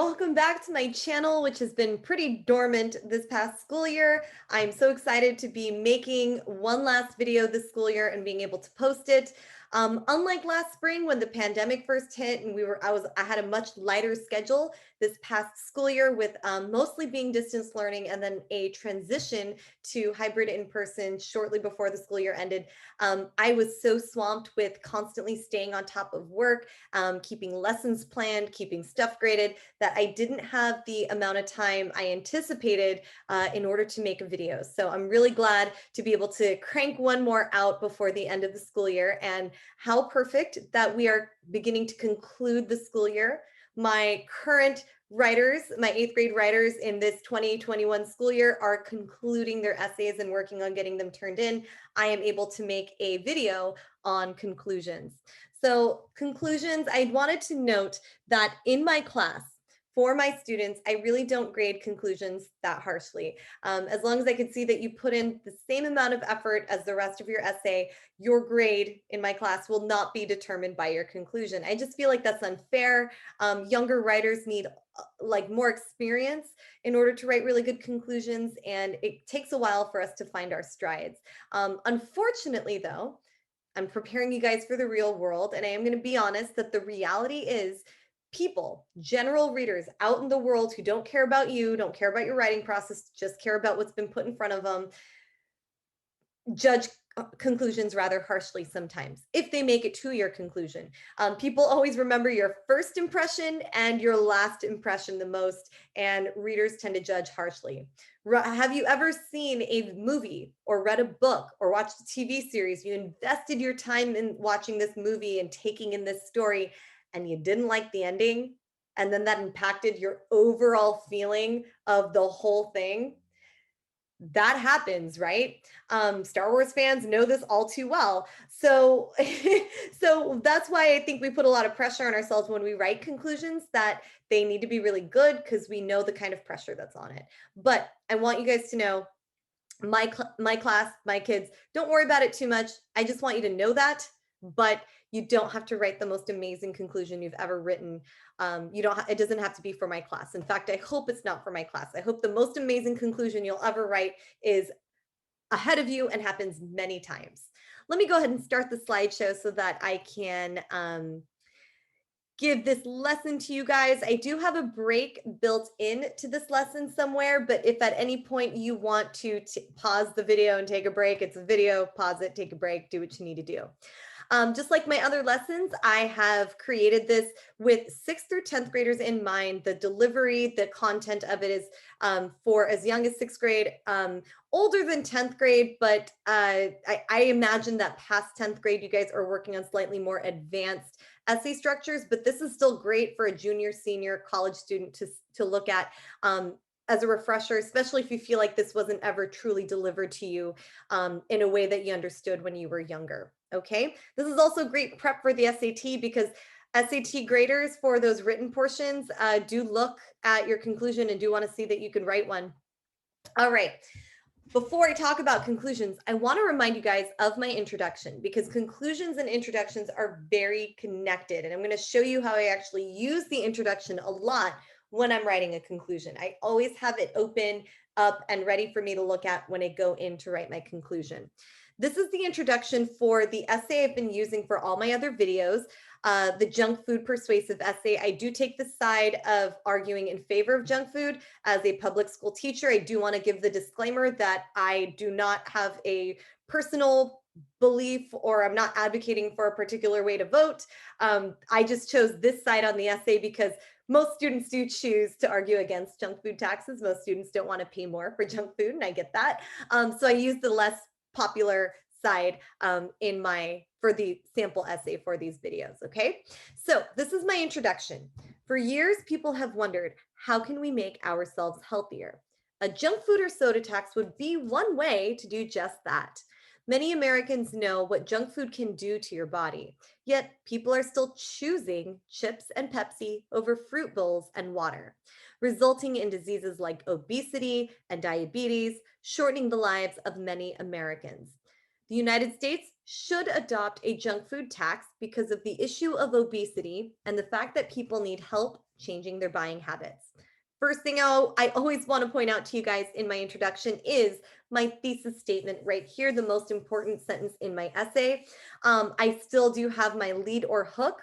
welcome back to my channel, which has been pretty dormant this past school year. I'm so excited to be making one last video this school year and being able to post it. Unlike last spring when the pandemic first hit and I had a much lighter schedule this past school year with mostly being distance learning and then a transition to hybrid in person shortly before the school year ended. I was so swamped with constantly staying on top of work, keeping lessons planned, keeping stuff graded, that I didn't have the amount of time I anticipated in order to make a video. So I'm really glad to be able to crank one more out before the end of the school year. And how perfect that we are beginning to conclude the school year. My current writers, my 8th grade writers in this 2021 school year are concluding their essays and working on getting them turned in. I am able to make a video on conclusions. So conclusions, I wanted to note that in my class, for my students, I really don't grade conclusions that harshly. As long as I can see that you put in the same amount of effort as the rest of your essay, your grade in my class will not be determined by your conclusion. I just feel like that's unfair. Younger writers need like more experience in order to write really good conclusions, and it takes a while for us to find our strides. Unfortunately, though, I'm preparing you guys for the real world, and I am going to be honest that the reality is people, general readers out in the world who don't care about you, don't care about your writing process, just care about what's been put in front of them, judge conclusions rather harshly sometimes if they make it to your conclusion. People always remember your first impression and your last impression the most, and readers tend to judge harshly. Have you ever seen a movie or read a book or watched a TV series? You invested your time in watching this movie and taking in this story, and you didn't like the ending, and then that impacted your overall feeling of the whole thing? That happens, right? Star Wars fans know this all too well. So, so that's why I think we put a lot of pressure on ourselves when we write conclusions, that they need to be really good because we know the kind of pressure that's on it. But I want you guys to know, my class, my kids, don't worry about it too much. I just want you to know that, but you don't have to write the most amazing conclusion you've ever written. You don't. It doesn't have to be for my class. In fact, I hope it's not for my class. I hope the most amazing conclusion you'll ever write is ahead of you and happens many times. Let me go ahead and start the slideshow so that I can give this lesson to you guys. I do have a break built in to this lesson somewhere, but if at any point you want to pause the video and take a break, it's a video, pause it, take a break, do what you need to do. Just like my other lessons, I have created this with 6th through 10th graders in mind. The delivery, the content of it is for as young as 6th grade, older than 10th grade, but I imagine that past 10th grade, you guys are working on slightly more advanced essay structures, but this is still great for a junior, senior college student to look at as a refresher, especially if you feel like this wasn't ever truly delivered to you in a way that you understood when you were younger. Okay, this is also great prep for the SAT, because SAT graders for those written portions do look at your conclusion and do want to see that you can write one. All right. Before I talk about conclusions, I want to remind you guys of my introduction, because conclusions and introductions are very connected. And I'm going to show you how I actually use the introduction a lot when I'm writing a conclusion. I always have it open up and ready for me to look at when I go in to write my conclusion. This is the introduction for the essay I've been using for all my other videos, the junk food persuasive essay. I do take the side of arguing in favor of junk food. As a public school teacher, I do want to give the disclaimer that I do not have a personal belief, or I'm not advocating for a particular way to vote. I just chose this side on the essay because most students do choose to argue against junk food taxes. Most students don't want to pay more for junk food, and I get that. So I use the less popular side for the sample essay for these videos. Okay, so this is my introduction. For years, people have wondered, how can we make ourselves healthier? A junk food or soda tax would be one way to do just that. Many Americans know what junk food can do to your body, yet people are still choosing chips and Pepsi over fruit bowls and water, resulting in diseases like obesity and diabetes, shortening the lives of many Americans. The United States should adopt a junk food tax because of the issue of obesity and the fact that people need help changing their buying habits. First thing I always want to point out to you guys in my introduction is my thesis statement right here, the most important sentence in my essay. I still do have my lead or hook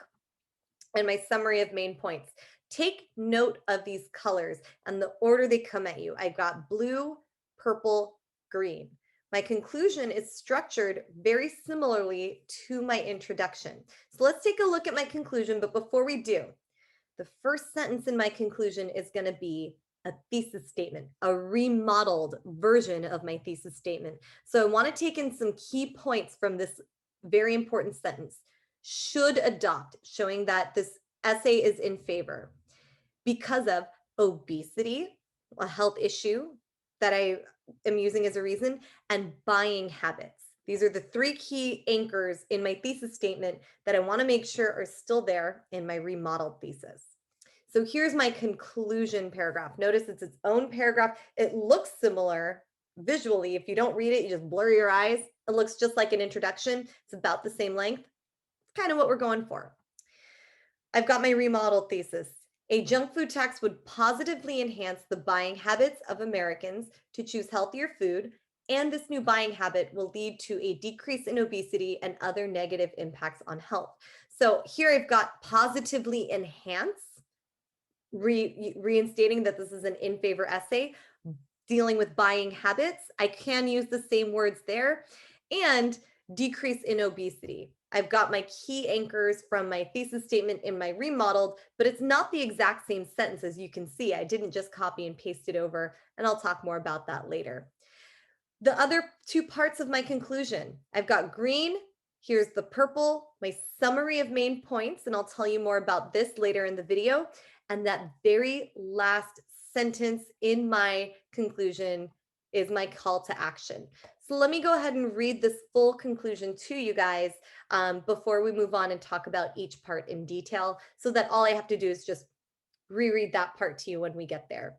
and my summary of main points. Take note of these colors and the order they come at you. I've got blue, purple, green. My conclusion is structured very similarly to my introduction. So let's take a look at my conclusion, but before we do, the first sentence in my conclusion is going to be a thesis statement, a remodeled version of my thesis statement. So I want to take in some key points from this very important sentence. Should adopt, showing that this essay is in favor because of obesity, a health issue that I am using as a reason, and buying habits. These are the three key anchors in my thesis statement that I want to make sure are still there in my remodeled thesis. So here's my conclusion paragraph. Notice it's its own paragraph. It looks similar visually. If you don't read it, you just blur your eyes. It looks just like an introduction. It's about the same length. It's kind of what we're going for. I've got my remodeled thesis. A junk food tax would positively enhance the buying habits of Americans to choose healthier food, and this new buying habit will lead to a decrease in obesity and other negative impacts on health. So here I've got positively enhance, reinstating that this is an in favor essay, dealing with buying habits. I can use the same words there, and decrease in obesity. I've got my key anchors from my thesis statement in my remodeled, but it's not the exact same sentence as you can see. I didn't just copy and paste it over, and I'll talk more about that later. The other two parts of my conclusion, I've got green, here's the purple, my summary of main points, and I'll tell you more about this later in the video. And that very last sentence in my conclusion is my call to action. So let me go ahead and read this full conclusion to you guys before we move on and talk about each part in detail, so that all I have to do is just reread that part to you when we get there.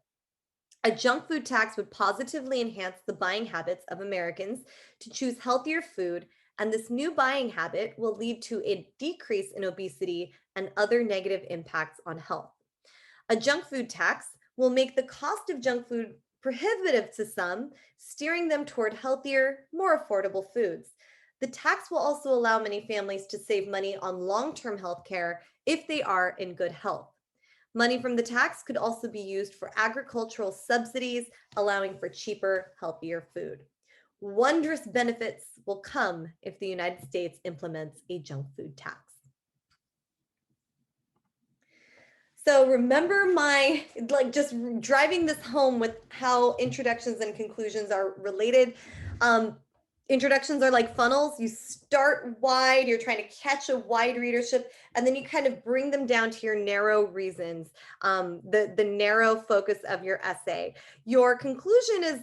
A junk food tax would positively enhance the buying habits of Americans to choose healthier food, and this new buying habit will lead to a decrease in obesity and other negative impacts on health. A junk food tax will make the cost of junk food prohibitive to some, steering them toward healthier, more affordable foods. The tax will also allow many families to save money on long-term health care if they are in good health. Money from the tax could also be used for agricultural subsidies, allowing for cheaper, healthier food. Wondrous benefits will come if the United States implements a junk food tax. So remember my, just driving this home with how introductions and conclusions are related. Introductions are like funnels. You start wide, you're trying to catch a wide readership, and then you kind of bring them down to your narrow reasons, the narrow focus of your essay. Your conclusion is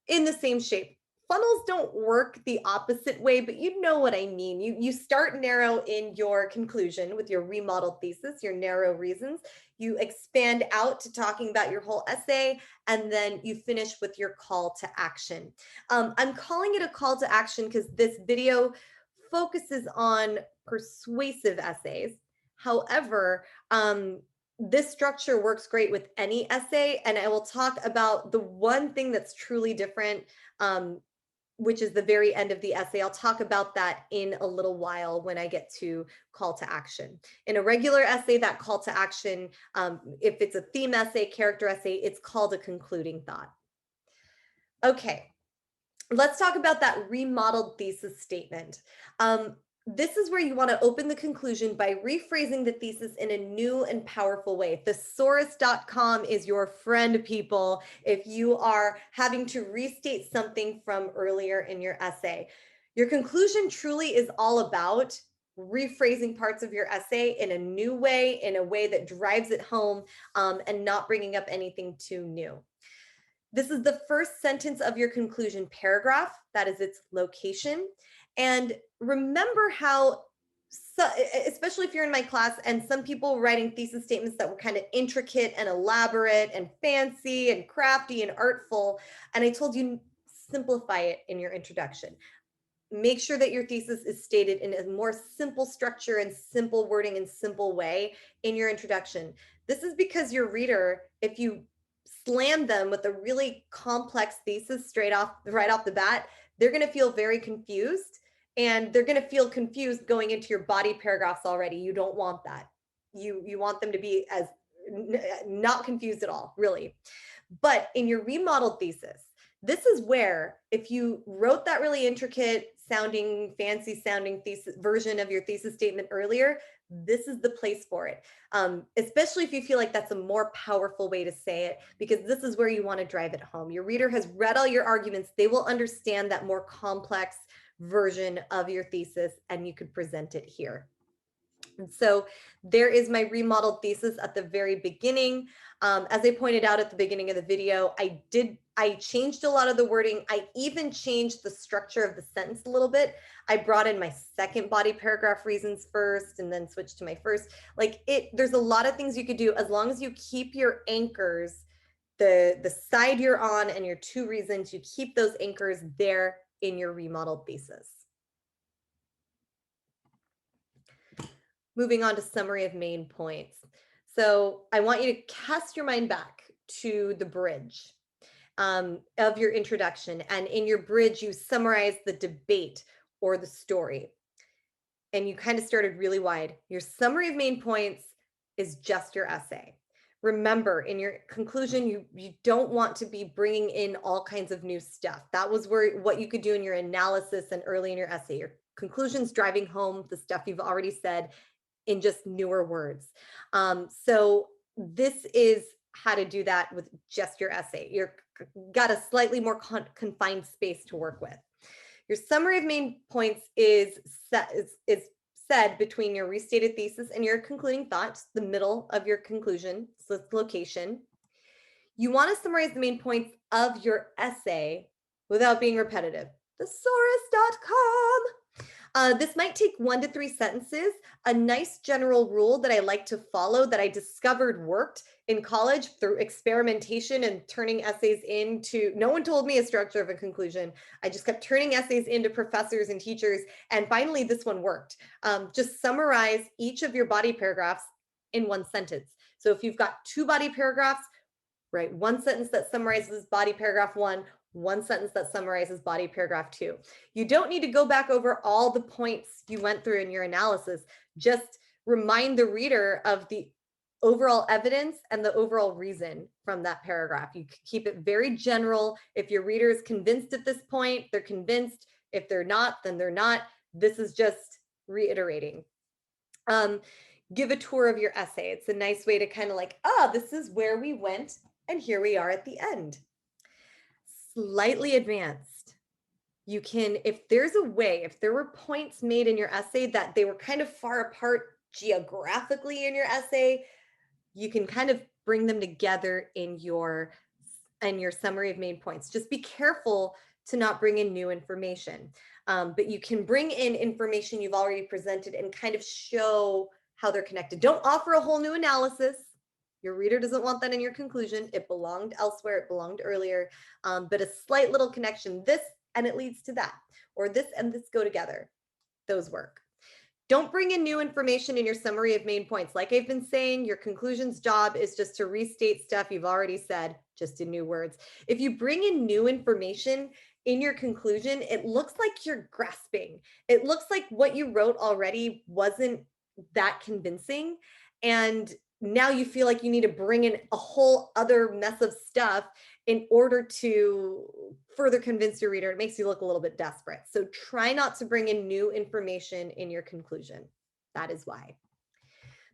in the same shape. Funnels don't work the opposite way, but you know what I mean. You start narrow in your conclusion with your remodeled thesis, your narrow reasons. You expand out to talking about your whole essay, and then you finish with your call to action. I'm calling it a call to action because this video focuses on persuasive essays. However, this structure works great with any essay, and I will talk about the one thing that's truly different, which is the very end of the essay. I'll talk about that in a little while when I get to call to action. In a regular essay, that call to action, if it's a theme essay, character essay, it's called a concluding thought. Okay, let's talk about that remodeled thesis statement. This is where you want to open the conclusion by rephrasing the thesis in a new and powerful way. Thesaurus.com is your friend, people, if you are having to restate something from earlier in your essay. Your conclusion truly is all about rephrasing parts of your essay in a new way, in a way that drives it home, and not bringing up anything too new. This is the first sentence of your conclusion paragraph. That is its location. And remember how, especially if you're in my class, and some people were writing thesis statements that were kind of intricate and elaborate and fancy and crafty and artful. And I told you, simplify it in your introduction. Make sure that your thesis is stated in a more simple structure and simple wording and simple way in your introduction. This is because your reader, if you slam them with a really complex thesis right off the bat, they're going to feel very confused, and they're going to feel confused going into your body paragraphs already. You don't want that. You want them to be as not confused at all, really. But in your remodeled thesis, this is where, if you wrote that really intricate sounding, fancy sounding thesis version of your thesis statement earlier, this is the place for it. Especially if you feel like that's a more powerful way to say it, because this is where you want to drive it home. Your reader has read all your arguments. They will understand that more complex version of your thesis, and you could present it here. And so there is my remodeled thesis at the very beginning. As I pointed out at the beginning of the video, I changed a lot of the wording. I even changed the structure of the sentence a little bit. I brought in my second body paragraph reasons first and then switched to my first. There's a lot of things you could do as long as you keep your anchors, the side you're on and your two reasons, you keep those anchors there in your remodeled thesis. Moving on to summary of main points. So I want you to cast your mind back to the bridge of your introduction. And in your bridge, you summarize the debate or the story. And you kind of started really wide. Your summary of main points is just your essay. Remember, in your conclusion, you don't want to be bringing in all kinds of new stuff. That was what you could do in your analysis and early in your essay. Your conclusion's driving home the stuff you've already said in just newer words. So this is how to do that with just your essay. You've got a slightly more confined space to work with. Your summary of main points is said between your restated thesis and your concluding thoughts, the middle of your conclusion, so it's location. You want to summarize the main points of your essay without being repetitive. Thesaurus.com. This might take 1 to 3 sentences. A nice general rule that I like to follow that I discovered worked in college through experimentation and turning essays into, no one told me a structure of a conclusion. I just kept turning essays into professors and teachers. And finally, this one worked. Just summarize each of your body paragraphs in 1 sentence. So if you've got 2 body paragraphs, write 1 sentence that summarizes body paragraph 1 sentence that summarizes body paragraph 2. You don't need to go back over all the points you went through in your analysis. Just remind the reader of the overall evidence and the overall reason from that paragraph. You keep it very general. If your reader is convinced at this point, they're convinced. If they're not, then they're not. This is just reiterating. Give a tour of your essay. It's a nice way to kind of like, this is where we went, and here we are at the end. Slightly advanced. You can, if there's a way, if there were points made in your essay that they were kind of far apart geographically in your essay, you can kind of bring them together in your summary of main points. Just be careful to not bring in new information. But you can bring in information you've already presented and kind of show how they're connected. Don't offer a whole new analysis. Your reader doesn't want that in your conclusion. It belonged elsewhere. It belonged earlier. But a slight little connection, this and it leads to that, or this and this go together. Those work. Don't bring in new information in your summary of main points. Like I've been saying, your conclusion's job is just to restate stuff you've already said, just in new words. If you bring in new information in your conclusion, it looks like you're grasping. It looks like what you wrote already wasn't that convincing. And now you feel like you need to bring in a whole other mess of stuff in order to further convince your reader. It makes you look a little bit desperate. So try not to bring in new information in your conclusion. That is why.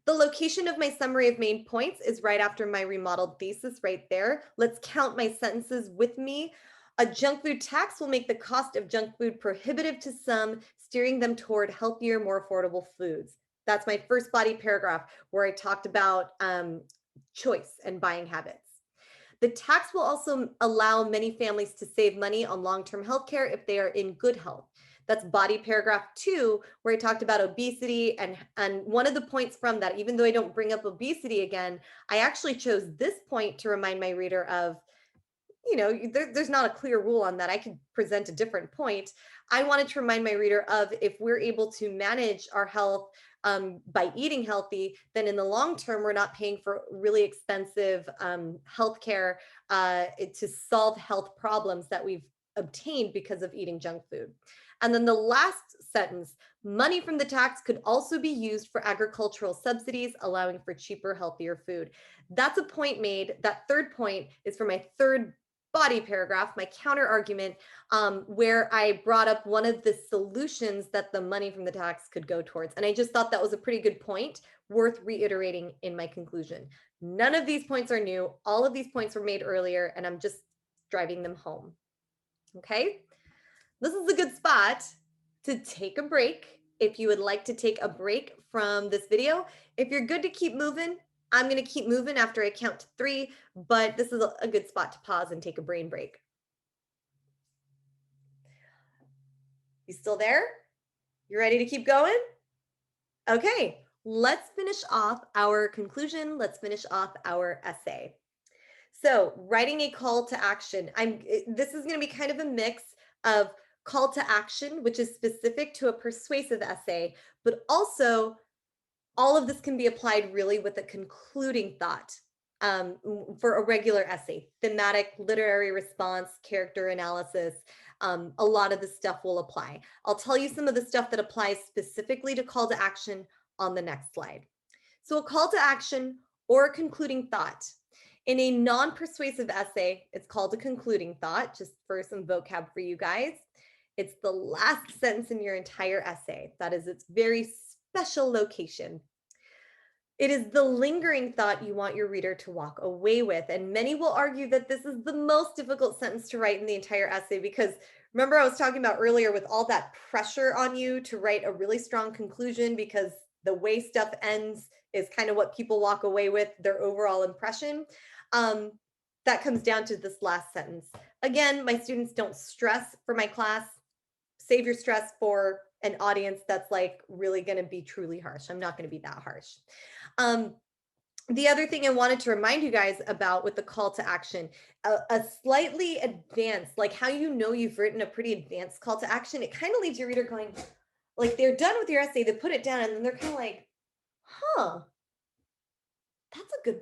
The location of my summary of main points is right after my remodeled thesis right there. Let's count my sentences with me. A junk food tax will make the cost of junk food prohibitive to some, steering them toward healthier, more affordable foods. That's my first body paragraph where I talked about choice and buying habits. The tax will also allow many families to save money on long-term health care if they are in good health. That's body paragraph 2, where I talked about obesity. And one of the points from that, even though I don't bring up obesity again, I actually chose this point to remind my reader of, there's not a clear rule on that. I could present a different point. I wanted to remind my reader of, if we're able to manage our health by eating healthy, then in the long term, we're not paying for really expensive healthcare to solve health problems that we've obtained because of eating junk food. And then the last sentence, money from the tax could also be used for agricultural subsidies, allowing for cheaper, healthier food. That's a point made. That third point is for my third body paragraph, my counter argument, where I brought up one of the solutions that the money from the tax could go towards. And I just thought that was a pretty good point, worth reiterating in my conclusion. None of these points are new. All of these points were made earlier, and I'm just driving them home. Okay? This is a good spot to take a break. If you would like to take a break from this video, if you're good to keep moving, I'm going to keep moving after I count to 3, but this is a good spot to pause and take a brain break. You still there? You ready to keep going? Okay, let's finish off our conclusion. Let's finish off our essay. So, writing a call to action. This is going to be kind of a mix of call to action, which is specific to a persuasive essay, but also all of this can be applied really with a concluding thought for a regular essay, thematic, literary response, character analysis. A lot of this stuff will apply. I'll tell you some of the stuff that applies specifically to call to action on the next slide. So a call to action or a concluding thought. In a non-persuasive essay, it's called a concluding thought, just for some vocab for you guys. It's the last sentence in your entire essay. That is its very special location. It is the lingering thought you want your reader to walk away with. And many will argue that this is the most difficult sentence to write in the entire essay because remember I was talking about earlier with all that pressure on you to write a really strong conclusion because the way stuff ends is kind of what people walk away with, their overall impression. That comes down to this last sentence. Again, my students don't stress for my class. Save your stress for an audience that's like really going to be truly harsh. I'm not going to be that harsh. The other thing I wanted to remind you guys about with the call to action, a slightly advanced, like how you know you've written a pretty advanced call to action, it kind of leaves your reader going, like they're done with your essay, they put it down, and then they're kind of like, huh, that's a good,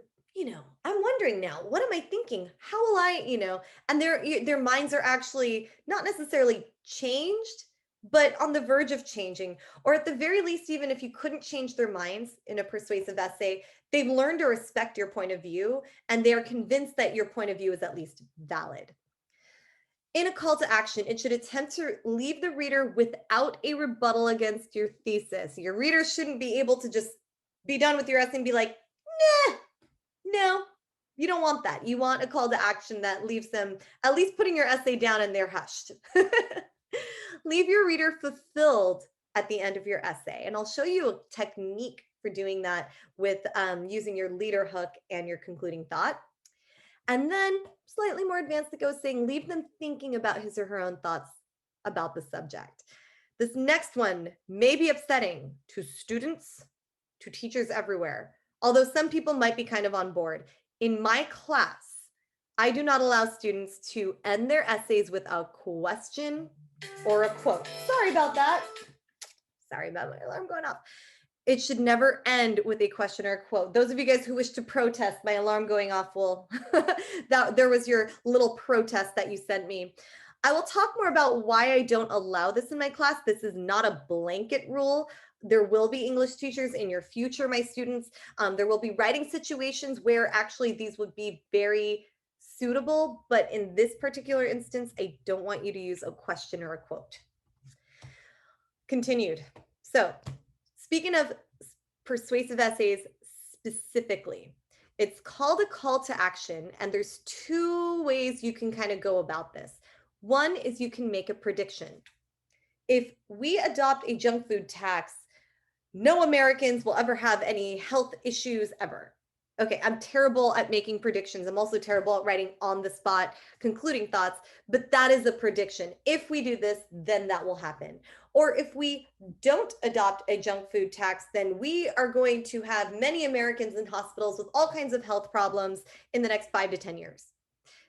I'm wondering now, what am I thinking? How will I, and their minds are actually not necessarily changed, but on the verge of changing, or at the very least, even if you couldn't change their minds in a persuasive essay, they've learned to respect your point of view, and they are convinced that your point of view is at least valid. In a call to action, it should attempt to leave the reader without a rebuttal against your thesis. Your reader shouldn't be able to just be done with your essay and be like, nah, no, you don't want that. You want a call to action that leaves them at least putting your essay down and they're hushed. Leave your reader fulfilled at the end of your essay. And I'll show you a technique for doing that with using your leader hook and your concluding thought. And then slightly more advanced that goes saying, leave them thinking about his or her own thoughts about the subject. This next one may be upsetting to students, to teachers everywhere, although some people might be kind of on board. In my class, I do not allow students to end their essays with a question or a quote. Sorry about that. Sorry about my alarm going off. It should never end with a question or a quote. Those of you guys who wish to protest my alarm going off, well, there was your little protest that you sent me. I will talk more about why I don't allow this in my class. This is not a blanket rule. There will be English teachers in your future, my students. There will be writing situations where actually these would be very suitable, but in this particular instance, I don't want you to use a question or a quote. Continued. So, speaking of persuasive essays specifically, it's called a call to action, and there's 2 ways you can kind of go about this. One is you can make a prediction. If we adopt a junk food tax, no Americans will ever have any health issues ever. Okay, I'm terrible at making predictions. I'm also terrible at writing on the spot concluding thoughts, but that is a prediction. If we do this, then that will happen. Or if we don't adopt a junk food tax, then we are going to have many Americans in hospitals with all kinds of health problems in the next 5 to 10 years.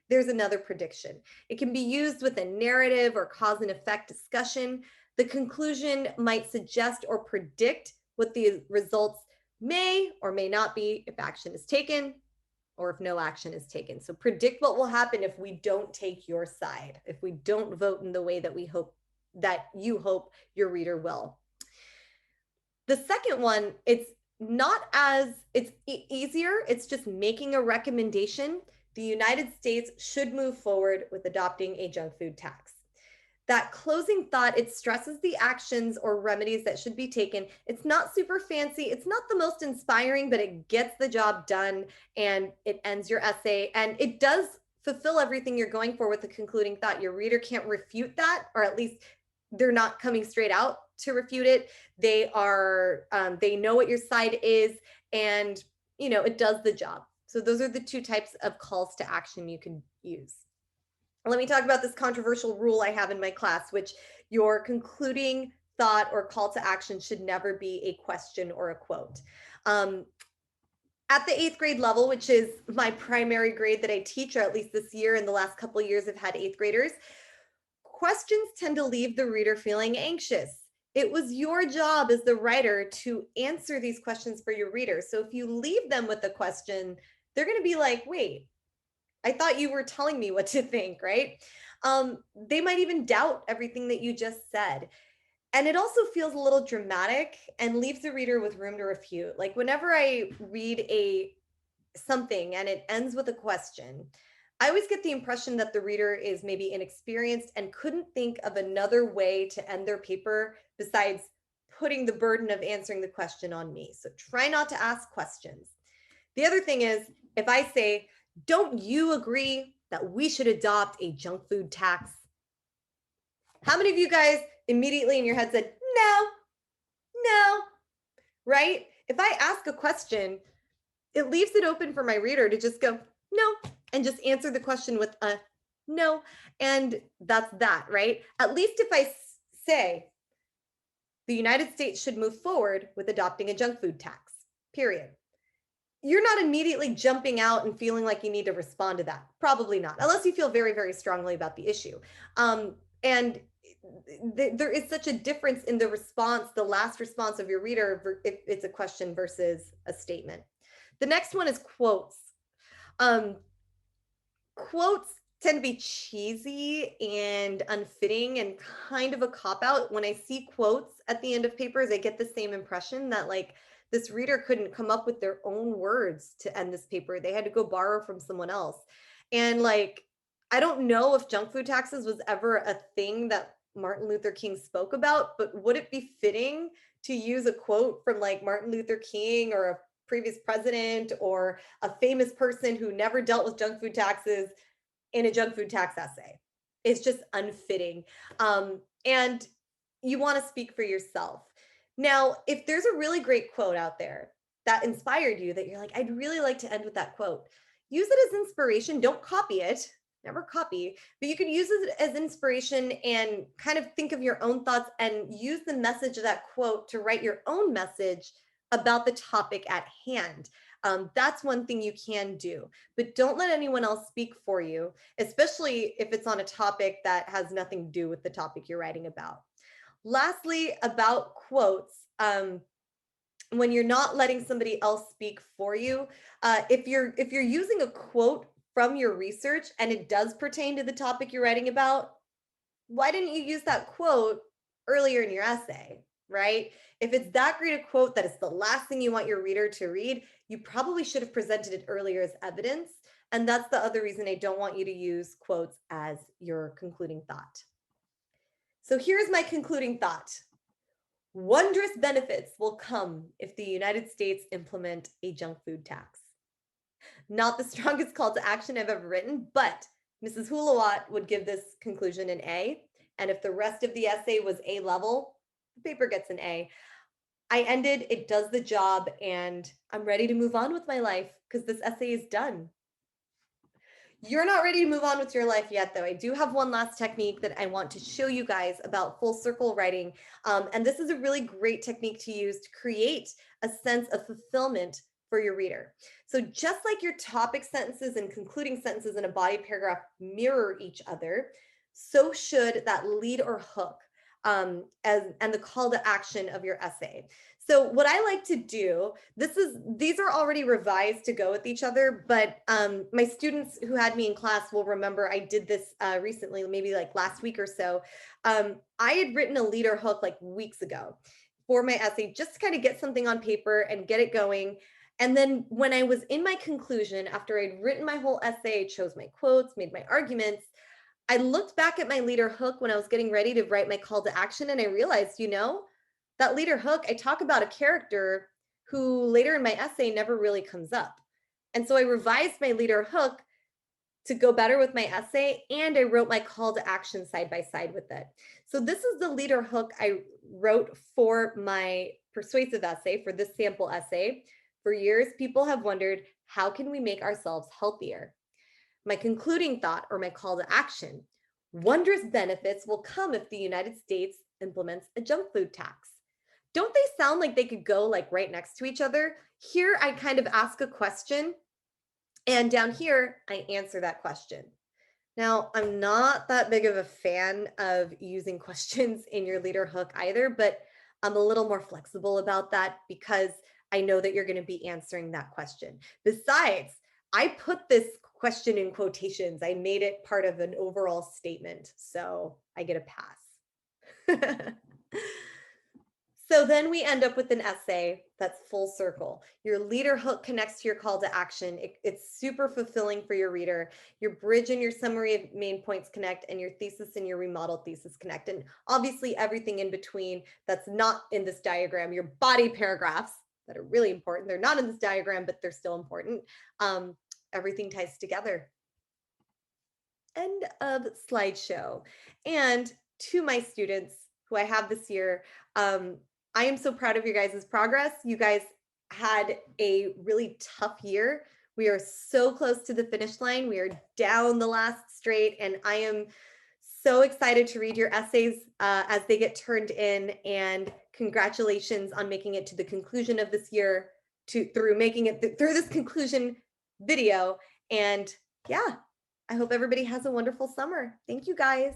There's another prediction. It can be used with a narrative or cause and effect discussion. The conclusion might suggest or predict what the results may or may not be if action is taken or if no action is taken. So predict what will happen if we don't take your side, if we don't vote in the way that you hope your reader will. The second one, it's easier. It's just making a recommendation. The United States should move forward with adopting a junk food tax. That closing thought, it stresses the actions or remedies that should be taken. It's not super fancy. It's not the most inspiring, but it gets the job done and it ends your essay. And it does fulfill everything you're going for with the concluding thought. Your reader can't refute that, or at least they're not coming straight out to refute it. They know what your side is, and it does the job. So those are the two types of calls to action you can use. Let me talk about this controversial rule I have in my class, which your concluding thought or call to action should never be a question or a quote. At the 8th grade level, which is my primary grade that I teach, or at least this year, in the last couple of years I've had 8th graders, questions tend to leave the reader feeling anxious. It was your job as the writer to answer these questions for your reader. So if you leave them with a question, they're going to be like, wait, I thought you were telling me what to think, right? They might even doubt everything that you just said. And it also feels a little dramatic and leaves the reader with room to refute. Like whenever I read something and it ends with a question, I always get the impression that the reader is maybe inexperienced and couldn't think of another way to end their paper besides putting the burden of answering the question on me. So try not to ask questions. The other thing is, if I say, don't you agree that we should adopt a junk food tax? How many of you guys immediately in your head said, no, right? If I ask a question, it leaves it open for my reader to just go, no, and just answer the question with a no. And that's that, right? At least if I say the United States should move forward with adopting a junk food tax, period. You're not immediately jumping out and feeling like you need to respond to that. Probably not, unless you feel very, very strongly about the issue. And there is such a difference in the response, the last response of your reader, if it's a question versus a statement. The next one is quotes. Quotes tend to be cheesy and unfitting and kind of a cop-out. When I see quotes at the end of papers, I get the same impression that like this reader couldn't come up with their own words to end this paper. They had to go borrow from someone else. And like, I don't know if junk food taxes was ever a thing that Martin Luther King spoke about, but would it be fitting to use a quote from like Martin Luther King or a previous president or a famous person who never dealt with junk food taxes in a junk food tax essay? It's just unfitting. And you want to speak for yourself. Now, if there's a really great quote out there that inspired you, that you're like, I'd really like to end with that quote, use it as inspiration. Don't copy it. Never copy, but you can use it as inspiration and kind of think of your own thoughts and use the message of that quote to write your own message about the topic at hand. That's one thing you can do, but don't let anyone else speak for you, especially if it's on a topic that has nothing to do with the topic you're writing about. Lastly, about quotes, when you're not letting somebody else speak for you, if you're using a quote from your research and it does pertain to the topic you're writing about, why didn't you use that quote earlier in your essay, right? If it's that great a quote that it's the last thing you want your reader to read, you probably should have presented it earlier as evidence. And that's the other reason I don't want you to use quotes as your concluding thought. So here's my concluding thought. Wondrous benefits will come if the United States implement a junk food tax. Not the strongest call to action I've ever written, but Mrs. Hulawat would give this conclusion an A. And if the rest of the essay was A level, the paper gets an A. I ended, it does the job, and I'm ready to move on with my life because this essay is done. You're not ready to move on with your life yet, though. I do have one last technique that I want to show you guys about full circle writing. And this is a really great technique to use to create a sense of fulfillment for your reader. So just like your topic sentences and concluding sentences in a body paragraph mirror each other, so should that lead or hook. and the call to action of your essay. So what I like to do, these are already revised to go with each other, but my students who had me in class will remember I did this recently, maybe like last week or so. I had written a leader hook like weeks ago for my essay, just to kind of get something on paper and get it going. And then when I was in my conclusion, after I'd written my whole essay, chose my quotes, made my arguments, I looked back at my leader hook when I was getting ready to write my call to action, and I realized, that leader hook, I talk about a character who later in my essay never really comes up. And so I revised my leader hook to go better with my essay, and I wrote my call to action side by side with it. So this is the leader hook I wrote for my persuasive essay, for this sample essay. For years, people have wondered, how can we make ourselves healthier? My concluding thought, or my call to action: wondrous benefits will come if the United States implements a junk food tax. Don't they sound like they could go like right next to each other? Here, I kind of ask a question, and down here, I answer that question. Now, I'm not that big of a fan of using questions in your leader hook either, but I'm a little more flexible about that because I know that you're going to be answering that question. Besides, I put this question in quotations. I made it part of an overall statement, so I get a pass. So then we end up with an essay that's full circle. Your leader hook connects to your call to action. It's super fulfilling for your reader. Your bridge and your summary of main points connect, and your thesis and your remodeled thesis connect. And obviously everything in between that's not in this diagram, your body paragraphs that are really important. They're not in this diagram, but they're still important. Everything ties together. End of slideshow. And to my students who I have this year, I am so proud of your guys' progress. You guys had a really tough year. We are so close to the finish line. We are down the last straight, and I am so excited to read your essays as they get turned in. And congratulations on making it to the conclusion of this year, through making it through this conclusion video. And yeah, I hope everybody has a wonderful summer. Thank you, guys.